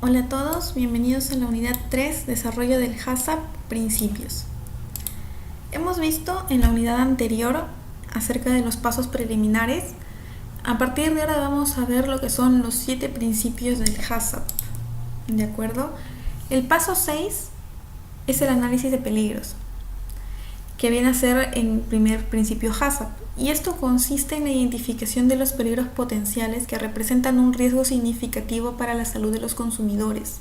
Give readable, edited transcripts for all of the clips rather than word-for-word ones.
Hola a todos, bienvenidos a la unidad 3, Desarrollo del HACCP, Principios. Hemos visto en la unidad anterior acerca de los pasos preliminares. A partir de ahora vamos a ver lo que son los 7 principios del HACCP. ¿De acuerdo? El paso 6 es el análisis de peligros, que viene a ser el primer principio HACCP. Y esto consiste en la identificación de los peligros potenciales que representan un riesgo significativo para la salud de los consumidores.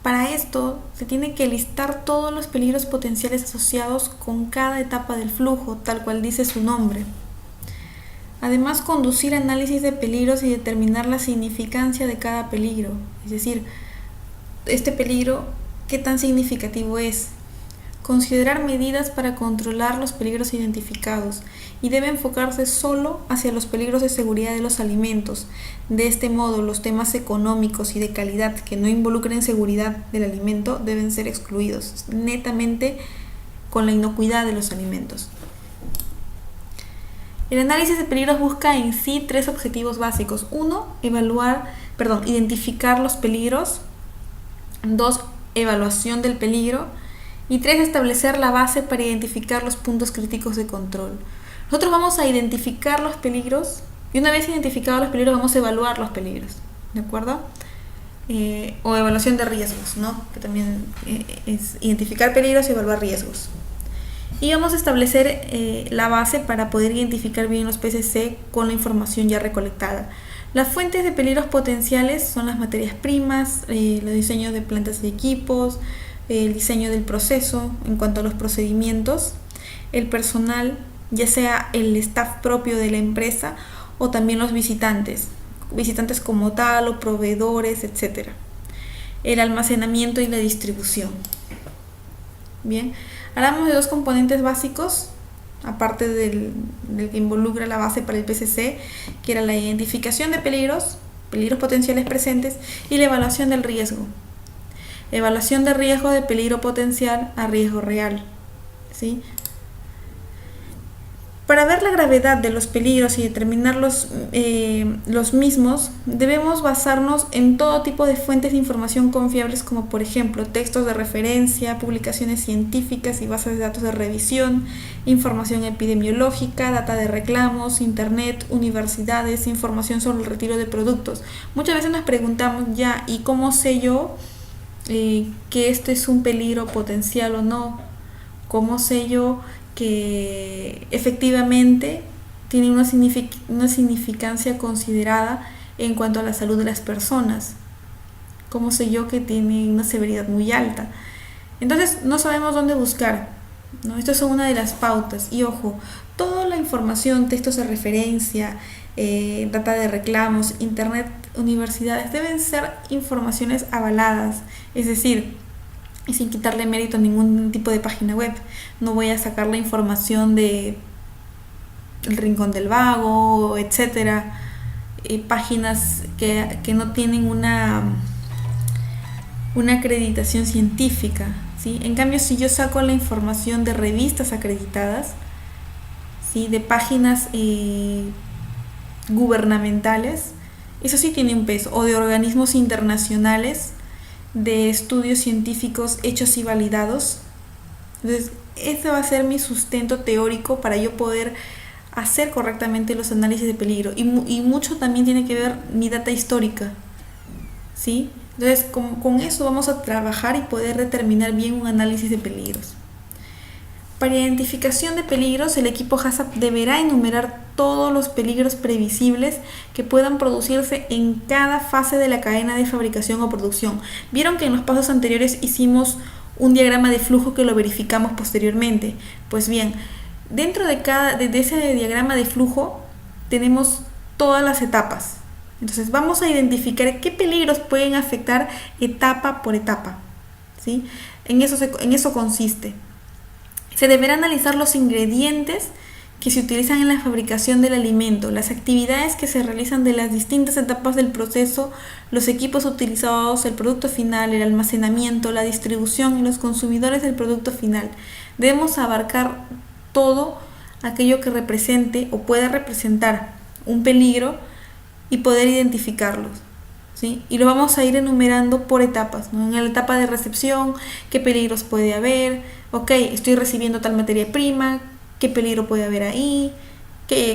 Para esto se tiene que listar todos los peligros potenciales asociados con cada etapa del flujo, tal cual dice su nombre. Además, conducir análisis de peligros y determinar la significancia de cada peligro, es decir, este peligro, ¿qué tan significativo es? Considerar medidas para controlar los peligros identificados y debe enfocarse solo hacia los peligros de seguridad de los alimentos. De este modo, los temas económicos y de calidad que no involucren seguridad del alimento deben ser excluidos, netamente con la inocuidad de los alimentos. El análisis de peligros busca en sí 3 objetivos básicos. 1. Identificar los peligros. 2. Evaluación del peligro. Y 3. Establecer la base para identificar los puntos críticos de control. Nosotros vamos a identificar los peligros y una vez identificados los peligros vamos a evaluar los peligros, ¿de acuerdo? O evaluación de riesgos, ¿no? Que también es identificar peligros y evaluar riesgos. Y vamos a establecer la base para poder identificar bien los PCC con la información ya recolectada. Las fuentes de peligros potenciales son las materias primas, los diseños de plantas y equipos, el diseño del proceso en cuanto a los procedimientos, el personal, ya sea el staff propio de la empresa o también los visitantes como tal o proveedores, etc. El almacenamiento y la distribución. Bien, hablamos de 2 componentes básicos, aparte del que involucra la base para el PCC, que era la identificación de peligros potenciales presentes y la evaluación del riesgo. Evaluación de riesgo de peligro potencial a riesgo real, ¿sí? Para ver la gravedad de los peligros y determinar los mismos, debemos basarnos en todo tipo de fuentes de información confiables, como por ejemplo textos de referencia, publicaciones científicas y bases de datos de revisión, información epidemiológica, data de reclamos, internet, universidades, información sobre el retiro de productos. Muchas veces nos preguntamos ¿y cómo sé yo que esto es un peligro potencial o no? ¿Cómo sé yo que efectivamente tiene una significancia considerada en cuanto a la salud de las personas? ¿Cómo sé yo que tiene una severidad muy alta? Entonces no sabemos dónde buscar, ¿no? Estas son una de las pautas. Y ojo, toda la información, textos de referencia, data de reclamos, internet, universidades, deben ser informaciones avaladas, es decir, y sin quitarle mérito a ningún tipo de página web. No voy a sacar la información de El Rincón del Vago, etcétera, páginas que no tienen una acreditación científica, ¿sí? En cambio, si yo saco la información de revistas acreditadas, ¿sí? De páginas gubernamentales, eso sí tiene un peso, o de organismos internacionales, de estudios científicos hechos y validados. Entonces, este va a ser mi sustento teórico para yo poder hacer correctamente los análisis de peligro. Y mucho también tiene que ver mi data histórica, ¿sí? Entonces, con eso vamos a trabajar y poder determinar bien un análisis de peligros. Para identificación de peligros, el equipo HACCP deberá enumerar todos los peligros previsibles que puedan producirse en cada fase de la cadena de fabricación o producción. Vieron que en los pasos anteriores hicimos un diagrama de flujo que lo verificamos posteriormente. Pues bien, dentro de ese diagrama de flujo tenemos todas las etapas. Entonces vamos a identificar qué peligros pueden afectar etapa por etapa, ¿sí? En eso consiste. Se deberá analizar los ingredientes que se utilizan en la fabricación del alimento, las actividades que se realizan de las distintas etapas del proceso, los equipos utilizados, el producto final, el almacenamiento, la distribución y los consumidores del producto final. Debemos abarcar todo aquello que represente o pueda representar un peligro y poder identificarlos, ¿sí? Y lo vamos a ir enumerando por etapas, ¿no? En la etapa de recepción, qué peligros puede haber, ok, estoy recibiendo tal materia prima, qué peligro puede haber ahí,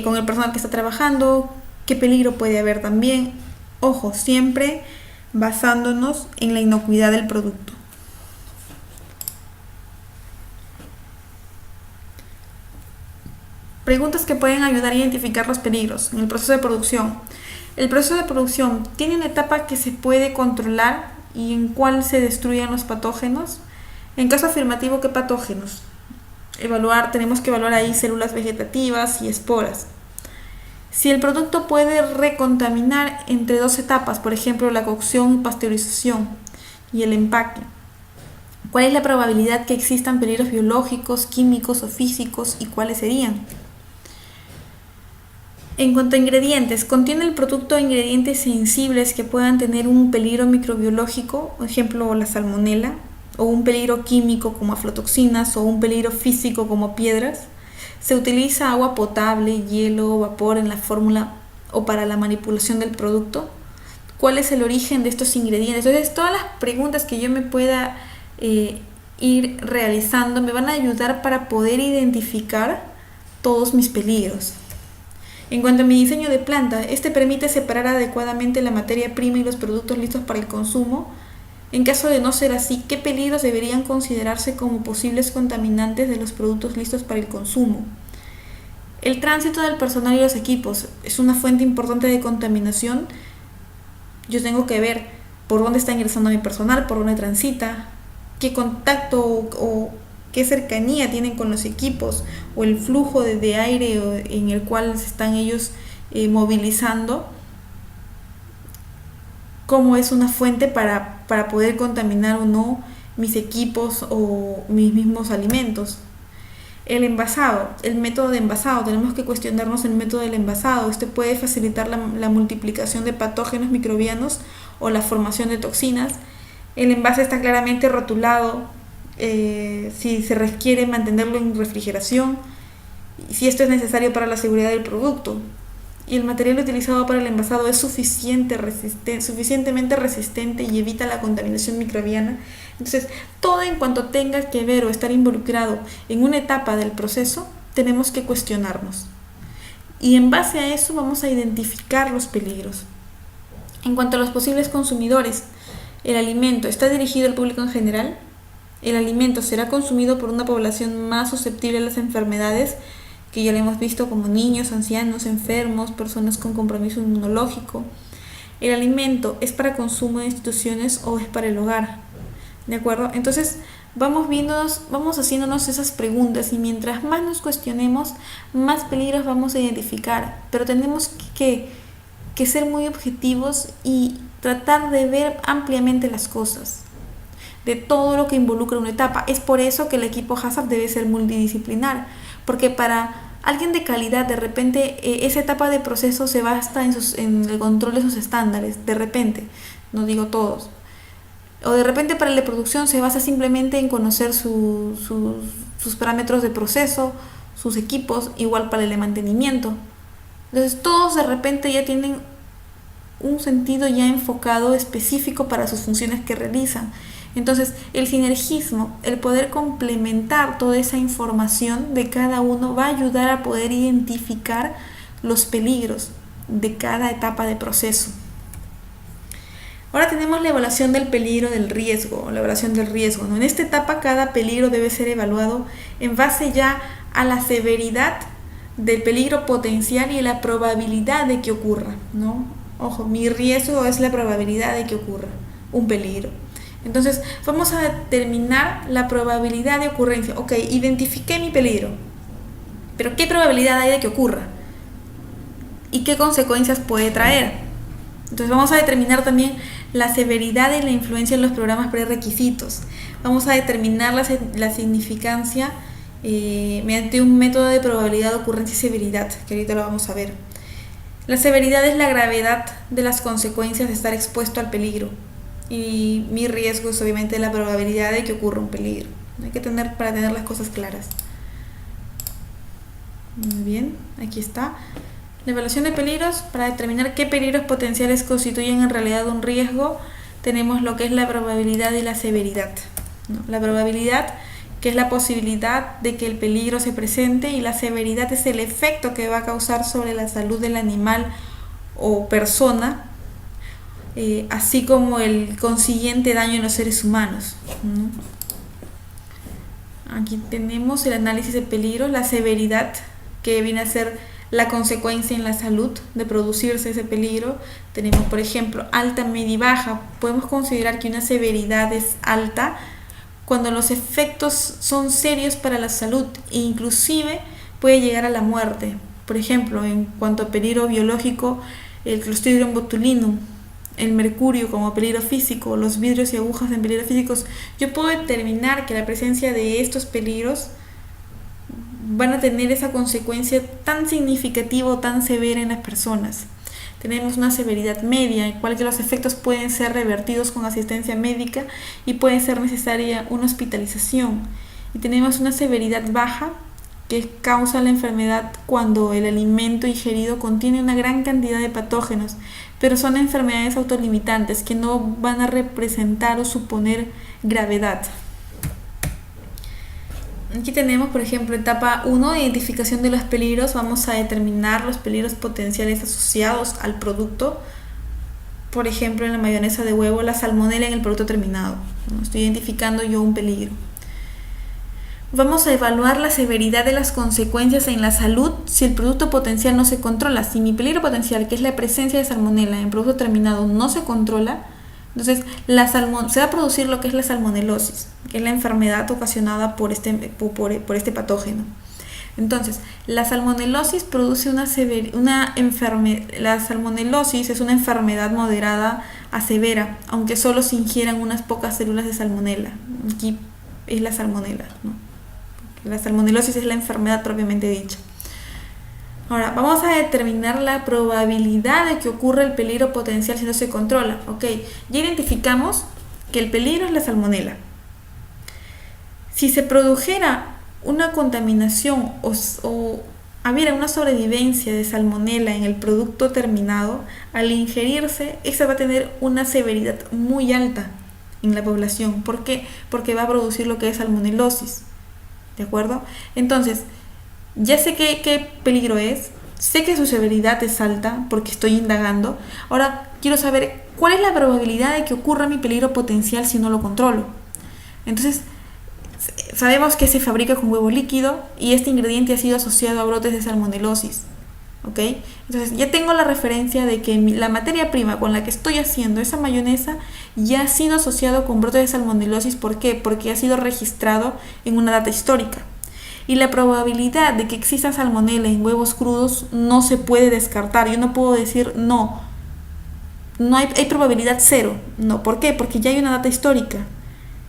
con el personal que está trabajando, qué peligro puede haber también. Ojo, siempre basándonos en la inocuidad del producto. Preguntas que pueden ayudar a identificar los peligros en el proceso de producción. El proceso de producción tiene una etapa que se puede controlar y en cuál se destruyen los patógenos. En caso afirmativo, ¿qué patógenos? Tenemos que evaluar ahí células vegetativas y esporas. Si el producto puede recontaminar entre dos etapas, por ejemplo la cocción, pasteurización y el empaque, ¿cuál es la probabilidad que existan peligros biológicos, químicos o físicos y cuáles serían? En cuanto a ingredientes, ¿contiene el producto ingredientes sensibles que puedan tener un peligro microbiológico, por ejemplo la salmonela, o un peligro químico como aflatoxinas, o un peligro físico como piedras? ¿Se utiliza agua potable, hielo o vapor en la fórmula o para la manipulación del producto? ¿Cuál es el origen de estos ingredientes? Entonces, todas las preguntas que yo me pueda ir realizando me van a ayudar para poder identificar todos mis peligros. En cuanto a mi diseño de planta, este permite separar adecuadamente la materia prima y los productos listos para el consumo. En caso de no ser así, ¿qué peligros deberían considerarse como posibles contaminantes de los productos listos para el consumo? El tránsito del personal y los equipos es una fuente importante de contaminación. Yo tengo que ver por dónde está ingresando mi personal, por dónde transita, qué contacto o qué cercanía tienen con los equipos o el flujo de aire en el cual se están ellos movilizando, cómo es una fuente para poder contaminar o no mis equipos o mis mismos alimentos. El envasado, el método de envasado, tenemos que cuestionarnos el método del envasado. Este puede facilitar la multiplicación de patógenos microbianos o la formación de toxinas. El envase está claramente rotulado, si se requiere mantenerlo en refrigeración, si esto es necesario para la seguridad del producto. Y el material utilizado para el envasado es suficientemente resistente y evita la contaminación microbiana. Entonces, todo en cuanto tenga que ver o estar involucrado en una etapa del proceso, tenemos que cuestionarnos. Y en base a eso vamos a identificar los peligros. En cuanto a los posibles consumidores, ¿el alimento está dirigido al público en general? ¿El alimento será consumido por una población más susceptible a las enfermedades, que ya lo hemos visto, como niños, ancianos, enfermos, personas con compromiso inmunológico? ¿El alimento es para consumo de instituciones o es para el hogar? ¿De acuerdo? Entonces vamos haciéndonos esas preguntas, y mientras más nos cuestionemos, más peligros vamos a identificar. Pero tenemos que ser muy objetivos y tratar de ver ampliamente las cosas, de todo lo que involucra una etapa. Es por eso que el equipo Hazard debe ser multidisciplinar, porque para alguien de calidad, de repente esa etapa de proceso se basa en el control de sus estándares, de repente, no digo todos. O de repente para el de producción se basa simplemente en conocer sus parámetros de proceso, sus equipos, igual para el de mantenimiento. Entonces todos de repente ya tienen un sentido ya enfocado específico para sus funciones que realizan. Entonces, el sinergismo, el poder complementar toda esa información de cada uno, va a ayudar a poder identificar los peligros de cada etapa de proceso. Ahora tenemos la evaluación del peligro del riesgo, la evaluación del riesgo, ¿no? En esta etapa cada peligro debe ser evaluado en base ya a la severidad del peligro potencial y la probabilidad de que ocurra, ¿no? Ojo, mi riesgo es la probabilidad de que ocurra un peligro. Entonces, vamos a determinar la probabilidad de ocurrencia. Ok, identifiqué mi peligro, pero ¿qué probabilidad hay de que ocurra? ¿Y qué consecuencias puede traer? Entonces, vamos a determinar también la severidad y la influencia en los programas prerequisitos. Vamos a determinar la significancia mediante un método de probabilidad de ocurrencia y severidad, que ahorita lo vamos a ver. La severidad es la gravedad de las consecuencias de estar expuesto al peligro. Y mi riesgo es obviamente la probabilidad de que ocurra un peligro. Hay que para tener las cosas claras. Muy bien, aquí está. La evaluación de peligros, para determinar qué peligros potenciales constituyen en realidad un riesgo, tenemos lo que es la probabilidad y la severidad, ¿no? La probabilidad, que es la posibilidad de que el peligro se presente, y la severidad es el efecto que va a causar sobre la salud del animal o persona, así como el consiguiente daño en los seres humanos, ¿no? Aquí tenemos el análisis de peligros, la severidad, que viene a ser la consecuencia en la salud de producirse ese peligro. Tenemos, por ejemplo, alta, media y baja. Podemos considerar que una severidad es alta cuando los efectos son serios para la salud e inclusive puede llegar a la muerte. Por ejemplo, en cuanto a peligro biológico, el Clostridium botulinum, el mercurio como peligro físico, los vidrios y agujas en peligros físicos. Yo puedo determinar que la presencia de estos peligros van a tener esa consecuencia tan significativa o tan severa en las personas. Tenemos una severidad media, en cual que los efectos pueden ser revertidos con asistencia médica y puede ser necesaria una hospitalización. Y tenemos una severidad baja, que causa la enfermedad cuando el alimento ingerido contiene una gran cantidad de patógenos, pero son enfermedades autolimitantes que no van a representar o suponer gravedad. Aquí tenemos, por ejemplo, etapa 1, identificación de los peligros. Vamos a determinar los peligros potenciales asociados al producto. Por ejemplo, en la mayonesa de huevo, la salmonela en el producto terminado. Estoy identificando yo un peligro. Vamos a evaluar la severidad de las consecuencias en la salud si el producto potencial no se controla. Si mi peligro potencial, que es la presencia de salmonela en producto terminado, no se controla, entonces se va a producir lo que es la salmonelosis, que es la enfermedad ocasionada por este patógeno. Entonces, la salmonelosis produce la salmonelosis es una enfermedad moderada a severa, aunque solo se ingieran unas pocas células de salmonela. Aquí es la salmonela, ¿no? La salmonelosis es la enfermedad propiamente dicha. Ahora, vamos a determinar la probabilidad de que ocurra el peligro potencial si no se controla. Ok, ya identificamos que el peligro es la salmonela. Si se produjera una contaminación o hubiera una sobrevivencia de salmonela en el producto terminado, al ingerirse, esa va a tener una severidad muy alta en la población. ¿Por qué? Porque va a producir lo que es salmonelosis. ¿De acuerdo? Entonces, ya sé qué peligro es, sé que su severidad es alta porque estoy indagando. Ahora quiero saber cuál es la probabilidad de que ocurra mi peligro potencial si no lo controlo. Entonces, sabemos que se fabrica con huevo líquido y este ingrediente ha sido asociado a brotes de salmonelosis. ¿Ok? Entonces ya tengo la referencia de que la materia prima con la que estoy haciendo esa mayonesa ya ha sido asociado con brotes de salmonelosis. ¿Por qué? Porque ha sido registrado en una data histórica. Y la probabilidad de que exista salmonela en huevos crudos no se puede descartar. Yo no puedo decir no hay probabilidad cero. No, ¿por qué? Porque ya hay una data histórica.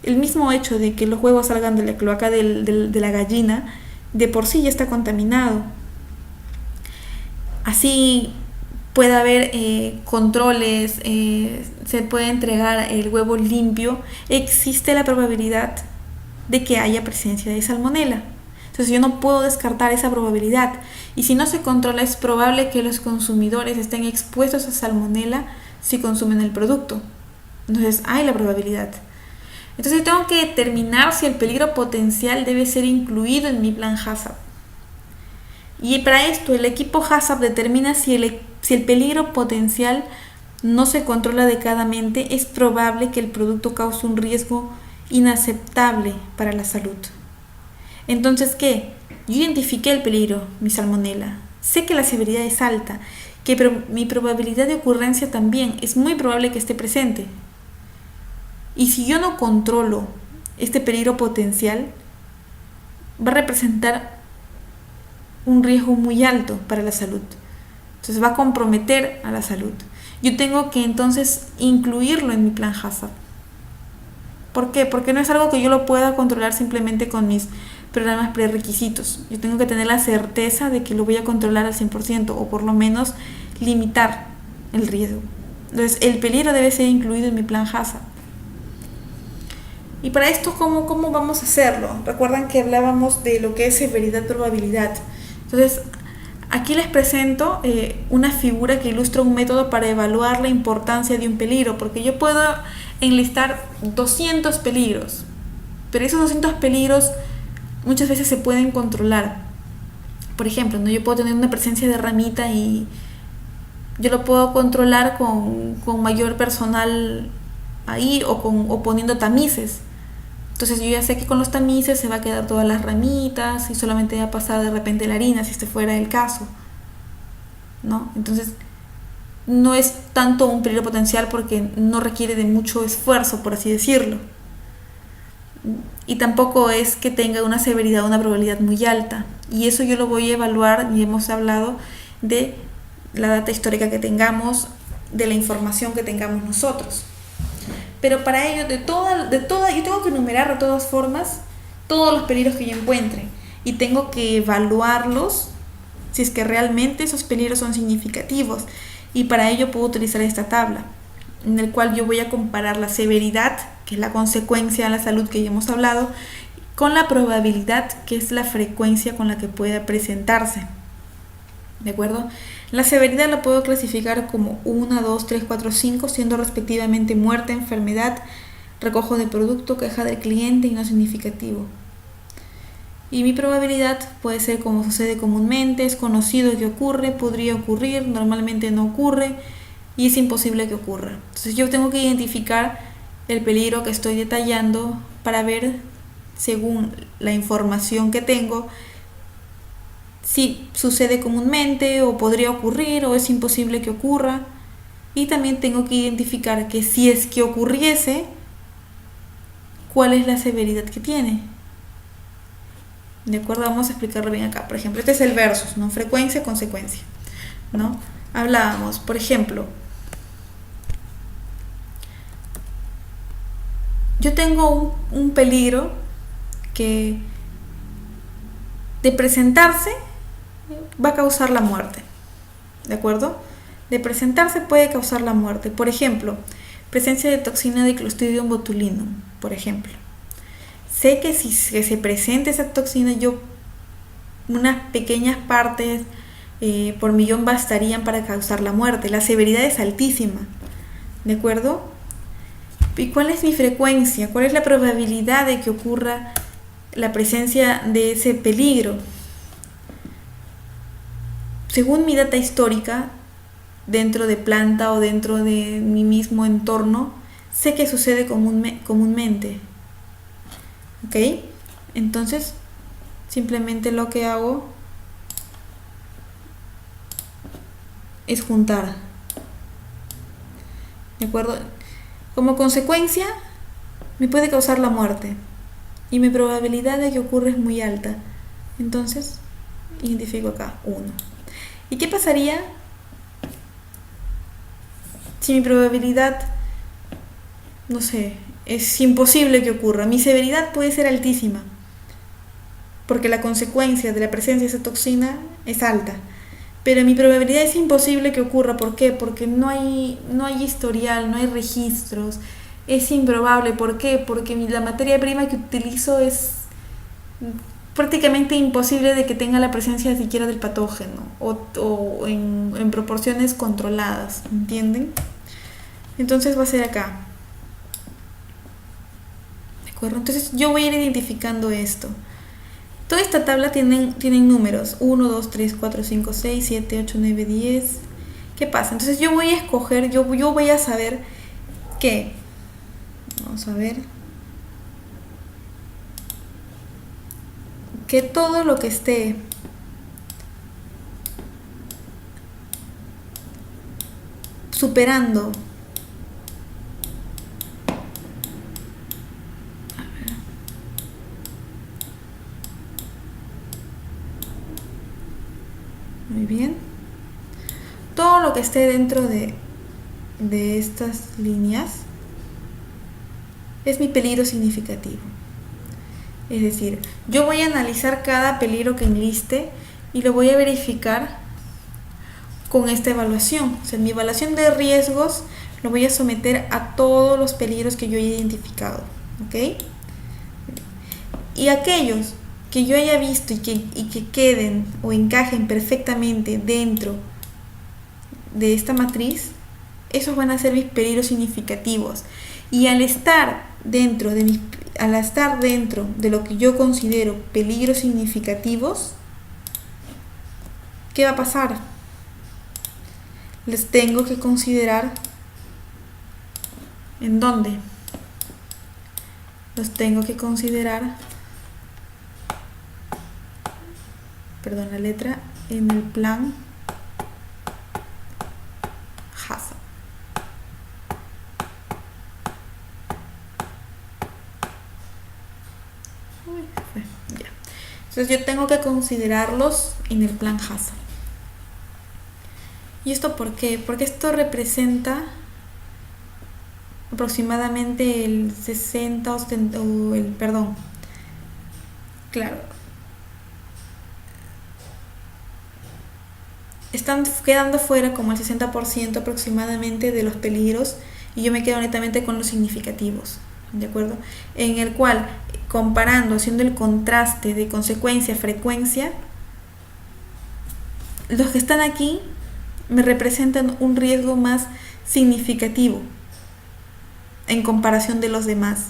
El mismo hecho de que los huevos salgan de la cloaca de la gallina, de por sí ya está contaminado. Así puede haber controles, se puede entregar el huevo limpio, existe la probabilidad de que haya presencia de salmonela. Entonces yo no puedo descartar esa probabilidad. Y si no se controla, es probable que los consumidores estén expuestos a salmonela si consumen el producto. Entonces hay la probabilidad. Entonces tengo que determinar si el peligro potencial debe ser incluido en mi plan HACCP. Y para esto el equipo HACCP determina si el peligro potencial no se controla adecuadamente, es probable que el producto cause un riesgo inaceptable para la salud. Entonces, ¿qué? Yo identifiqué el peligro, mi salmonela. Sé que la severidad es alta, que mi probabilidad de ocurrencia también es muy probable que esté presente. Y si yo no controlo este peligro potencial, va a representar un riesgo muy alto para la salud. Entonces va a comprometer a la salud. Yo tengo que entonces incluirlo en mi plan HACCP. ¿Por qué? Porque no es algo que yo lo pueda controlar simplemente con mis programas prerequisitos. Yo tengo que tener la certeza de que lo voy a controlar al 100% o por lo menos limitar el riesgo. Entonces el peligro debe ser incluido en mi plan HACCP. Y para esto, ¿cómo vamos a hacerlo? Recuerdan que hablábamos de lo que es severidad, probabilidad. Entonces, Aquí les presento una figura que ilustra un método para evaluar la importancia de un peligro, porque yo puedo enlistar 200 peligros, pero esos 200 peligros muchas veces se pueden controlar. Por ejemplo, ¿no? Yo puedo tener una presencia de ramita y yo lo puedo controlar con mayor personal ahí o poniendo tamices. Entonces yo ya sé que con los tamices se va a quedar todas las ramitas y solamente va a pasar de repente la harina, si este fuera el caso, ¿no? Entonces no es tanto un peligro potencial porque no requiere de mucho esfuerzo, por así decirlo. Y tampoco es que tenga una severidad o una probabilidad muy alta. Y eso yo lo voy a evaluar, y hemos hablado de la data histórica que tengamos, de la información que tengamos nosotros. Pero para ello, yo tengo que enumerar de todas formas todos los peligros que yo encuentre y tengo que evaluarlos si es que realmente esos peligros son significativos. Y para ello puedo utilizar esta tabla, en el cual yo voy a comparar la severidad, que es la consecuencia a la salud que ya hemos hablado, con la probabilidad, que es la frecuencia con la que pueda presentarse. ¿De acuerdo? La severidad la puedo clasificar como 1, 2, 3, 4, 5, siendo respectivamente muerte, enfermedad, recojo de producto, queja del cliente y no significativo. Y mi probabilidad puede ser como sucede comúnmente, es conocido que ocurre, podría ocurrir, normalmente no ocurre y es imposible que ocurra. Entonces yo tengo que identificar el peligro que estoy detallando para ver, según la información que tengo, si sucede comúnmente o podría ocurrir o es imposible que ocurra. Y también tengo que identificar que si es que ocurriese, cuál es la severidad que tiene. ¿De acuerdo? Vamos a explicarlo bien acá. Por ejemplo, este es el versus, ¿no? Frecuencia, consecuencia, ¿no? Hablábamos, por ejemplo, yo tengo un peligro que de presentarse va a causar la muerte, ¿de acuerdo? De presentarse puede causar la muerte. Por ejemplo, presencia de toxina de Clostridium botulinum, por ejemplo. Sé que si se presenta esa toxina, unas pequeñas partes por millón bastarían para causar la muerte. La severidad es altísima, ¿de acuerdo? ¿Y cuál es mi frecuencia? ¿Cuál es la probabilidad de que ocurra la presencia de ese peligro? Según mi data histórica, dentro de planta o dentro de mi mismo entorno, sé que sucede comúnmente. ¿Ok? Entonces, simplemente lo que hago es juntar. ¿De acuerdo? Como consecuencia, me puede causar la muerte. Y mi probabilidad de que ocurra es muy alta. Entonces, identifico acá 1. ¿Y qué pasaría si mi probabilidad, no sé, es imposible que ocurra? Mi severidad puede ser altísima, porque la consecuencia de la presencia de esa toxina es alta. Pero mi probabilidad es imposible que ocurra. ¿Por qué? Porque no hay historial, no hay registros. Es improbable. ¿Por qué? Porque la materia prima que utilizo es prácticamente imposible de que tenga la presencia siquiera del patógeno o en proporciones controladas, ¿entienden? Entonces va a ser acá, ¿de acuerdo? Entonces yo voy a ir identificando esto. Toda esta tabla tienen números 1, 2, 3, 4, 5, 6, 7, 8, 9, 10. ¿Qué pasa? Entonces yo voy a escoger, yo voy a saber que, vamos a ver, que todo lo que esté superando muy bien, todo lo que esté dentro de estas líneas es mi peligro significativo. Es decir, yo voy a analizar cada peligro que enliste y lo voy a verificar con esta evaluación. O sea, mi evaluación de riesgos lo voy a someter a todos los peligros que yo he identificado, ¿ok? Y aquellos que yo haya visto y que queden o encajen perfectamente dentro de esta matriz, esos van a ser mis peligros significativos. Y al estar dentro de lo que yo considero peligros significativos, ¿qué va a pasar? Les tengo que considerar ¿en dónde? Los tengo que considerar, perdón la letra, en el plan HACCP. Ya. Entonces yo tengo que considerarlos en el plan HACCP. ¿Y esto por qué? Porque esto representa aproximadamente el 60 o 70, claro, están quedando fuera como el 60% aproximadamente de los peligros y yo me quedo netamente con los significativos, ¿de acuerdo? En el cual, comparando, haciendo el contraste de consecuencia-frecuencia, los que están aquí me representan un riesgo más significativo en comparación de los demás.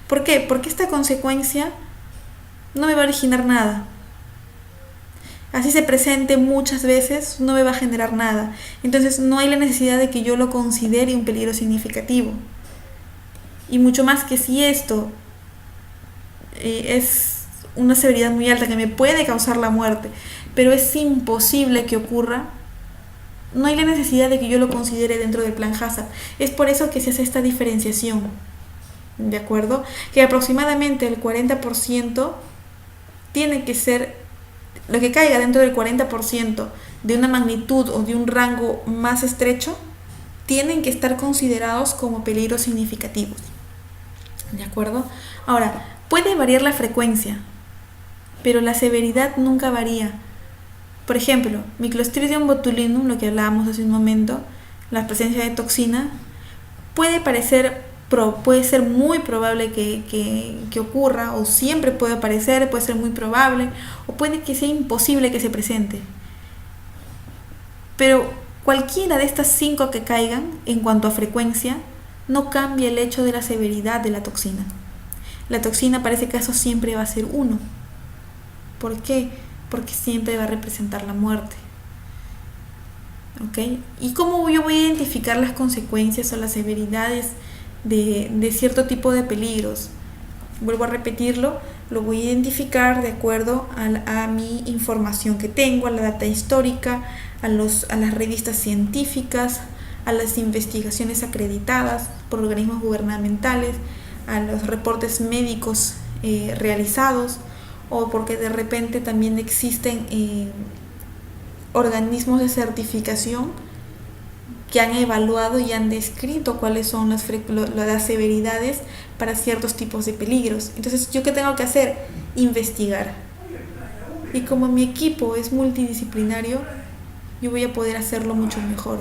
¿Por qué? Porque esta consecuencia no me va a originar nada. Así se presente muchas veces, no me va a generar nada. Entonces no hay la necesidad de que yo lo considere un peligro significativo. Y mucho más que si esto es una severidad muy alta que me puede causar la muerte, pero es imposible que ocurra, no hay la necesidad de que yo lo considere dentro del plan HACCP. Es por eso que se hace esta diferenciación, ¿de acuerdo? Que aproximadamente el 40% tiene que ser, lo que caiga dentro del 40% de una magnitud o de un rango más estrecho, tienen que estar considerados como peligros significativos, ¿de acuerdo? Ahora, puede variar la frecuencia, pero la severidad nunca varía. Por ejemplo, mi Clostridium botulinum, lo que hablábamos hace un momento, la presencia de toxina, puede ser muy probable que ocurra, o siempre puede aparecer, puede ser muy probable, o puede que sea imposible que se presente. Pero cualquiera de estas 5 que caigan, en cuanto a frecuencia, no cambia el hecho de la severidad de la toxina. La toxina para ese caso siempre va a ser 1. ¿Por qué? Porque siempre va a representar la muerte. ¿Ok? ¿Y cómo yo voy a identificar las consecuencias o las severidades de cierto tipo de peligros? Vuelvo a repetirlo, lo voy a identificar de acuerdo a mi información que tengo, a la data histórica, a las revistas científicas, a las investigaciones acreditadas por organismos gubernamentales, a los reportes médicos realizados, o porque de repente también existen organismos de certificación que han evaluado y han descrito cuáles son las severidades para ciertos tipos de peligros. Entonces, ¿yo qué tengo que hacer? Investigar. Y como mi equipo es multidisciplinario, yo voy a poder hacerlo mucho mejor.